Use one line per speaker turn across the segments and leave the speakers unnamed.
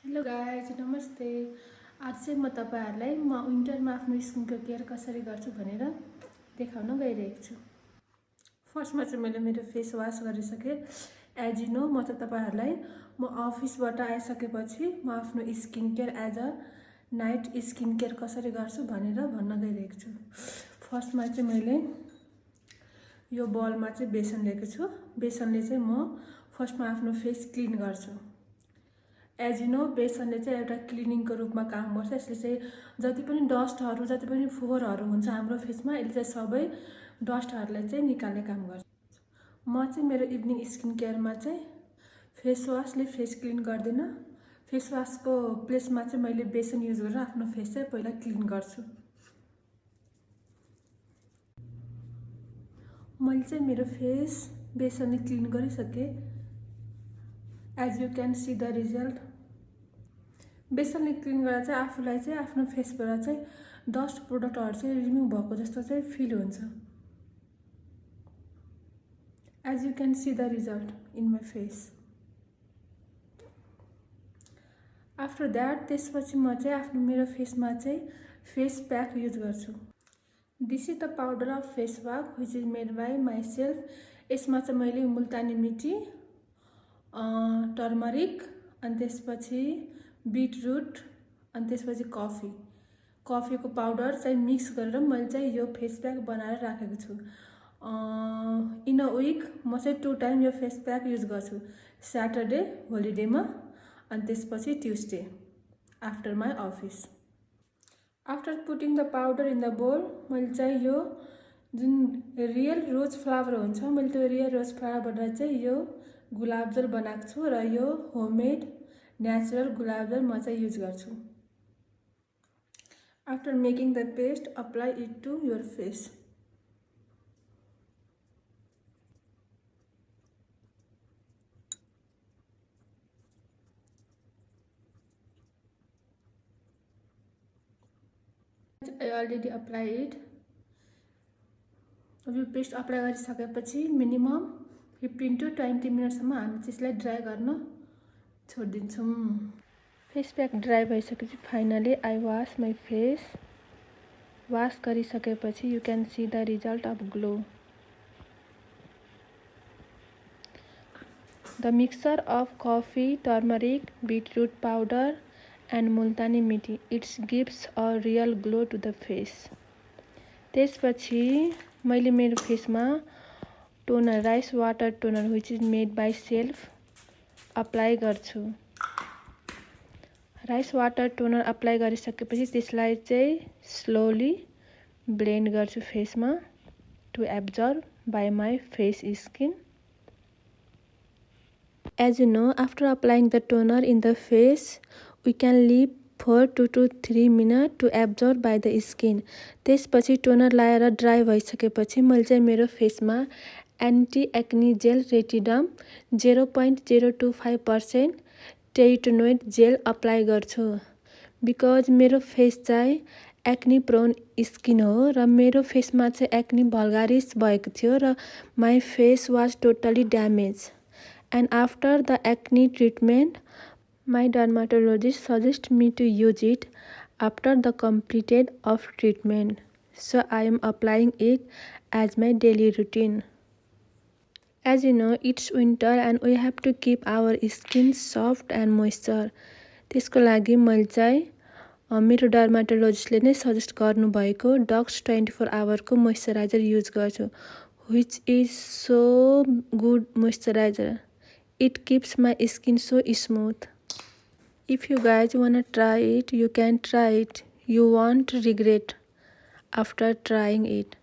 Hello guys नमस्ते। आज चाहिँ म तपाईँहरूलाई विन्टरमा आफ्नो स्किनको केयर कसरी गर्छु भनेर देखाउन गइरहेको छु। फर्स्टमा चाहिँ मैले मेरो फेस वास गरिसकेँ। एज यु नो म चाहिँ तपाईँहरूलाई अफिसबाट आइसकेपछि म आफ्नो skin care as a night skin care कसरी गर्छु भनेर भन्न गइरहेको छु। फर्स्टमा चाहिँ मैले यो बलमा चाहिँ बेसन लिएको छु। बेसनले चाहिँ म फर्स्टमा आफ्नो फेस क्लिन गर्छु। एज यु नो बेसनले चाहिँ एउटा क्लिनिङको रूपमा काम गर्छ। यसले चाहिँ जति पनि डस्टहरू जति पनि फोहोरहरू हुन्छ हाम्रो फेसमा यसले चाहिँ सबै डस्टहरूलाई चाहिँ निकाल्ने काम गर्छ। म चाहिँ मेरो इभिनिङ स्किन केयरमा चाहिँ फेस वासले फेस क्लिन गर्दिनँ। फेस वासको प्लेसमा चाहिँ मैले बेसन युज गरेर आफ्नो फेस चाहिँ पहिला क्लिन गर्छु। मैले चाहिँ मेरो फेस बेसनले क्लिन गरिसकेँ। As you can see the result. बेसनले क्लिन गर्दा चाहिँ आफूलाई चाहिँ आफ्नो फेसबाट चाहिँ डस्ट प्रोडक्टहरू चाहिँ रिमुभ भएको जस्तो चाहिँ फिल हुन्छ। As you can see the result in my face. After that त्यसपछि म चाहिँ आफ्नो मेरो फेसमा चाहिँ फेस प्याक युज गर्छु। This is the powder of face wash which is made by myself. यसमा चाहिँ मैले मुल्तानी मिट्टी, टर्मरिक अनि त्यसपछि बिटरुट अनि त्यसपछि कफीको पाउडर चाहिँ मिक्स गरेर मैले चाहिँ यो फेस प्याक बनाएर राखेको छु। इन अ विक म चाहिँ 2 टाइम यो फेस प्याक युज गर्छु। स्याटरडे होलिडेमा अनि त्यसपछि Tuesday after my office. After putting the powder in the बोल मैले चाहिँ यो जुन रियल रोज फ्लावर हुन्छ मैले त्यो रियल रोज फ्लावरबाट चाहिँ यो गुलाब जल बनाएको छु र यो होममेड नेचुरल गुलाब जल म चाहिँ युज गर्छु। After making the paste apply it to your face. I already applied it. यो पेस्ट अप्लाई गरिसकेपछि मिनिमम 15 to 20 मिनटसम्म हामी त्यसलाई ड्राई गर्न छोडिदिन्छौँ। फेस प्याक ड्राई भइसकेपछि finally I wash my face. Wash गरिसकेपछि you can see the result of glow. The mixture of coffee, turmeric, beetroot powder and multani mitti it's gives a real glow to the face. त्यसपछि मैले मेरो फेसमा toner rice water toner which is made by self apply गर्छु। Rice water toner apply गरिसकेपछि त्यसलाई चाहिँ slowly blend गर्छु फेसमा to absorb by my face skin. As you know, after applying the toner in the face, we can leave for 2 to 3 minutes to absorb by the skin. त्यसपछि toner लाएर dry भइसकेपछि मैले चाहिँ मेरो फेसमा anti acne gel रेटिडम 0.025% टेरिटोनोइड gel apply गर्छु। बिकज मेरो फेस चाहिँ एक्नी प्रोन स्किन हो र मेरो फेसमा चाहिँ एक्नी भल्गारिस भएको थियो र my face was totally damage. And after the acne treatment, my dermatologist suggests me to use it after the completed of treatment. So I am applying it as my daily routine. As you know, it's winter and we have to keep our skin soft and moisture. त्यसको लागि मैले चाहिँ मेरो डर्माटोलोजिस्टले नै suggest गर्नुभएको ducks 24 आवरको moisturiser use गर्छु which is so good moisturizer. It keeps my skin so smooth. If you guys wanna try it, you can try it. You won't regret after trying it.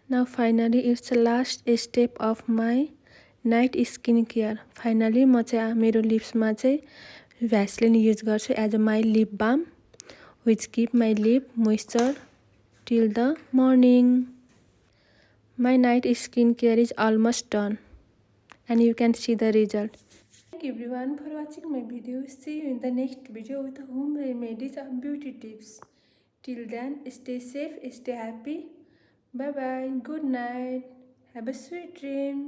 Now finally it's the last step of my night skin care. Finally म चाहिँ मेरो लिप्समा चाहिँ Vaseline use गर्छु as a my lip balm which keep my lip moisture till the morning. My night skin care is almost done and you can see the result. Thank you everyone for watching my video. See you in the next video with home remedies and beauty tips. Till then, stay safe, stay happy. Bye bye. Good night. Have a sweet dream.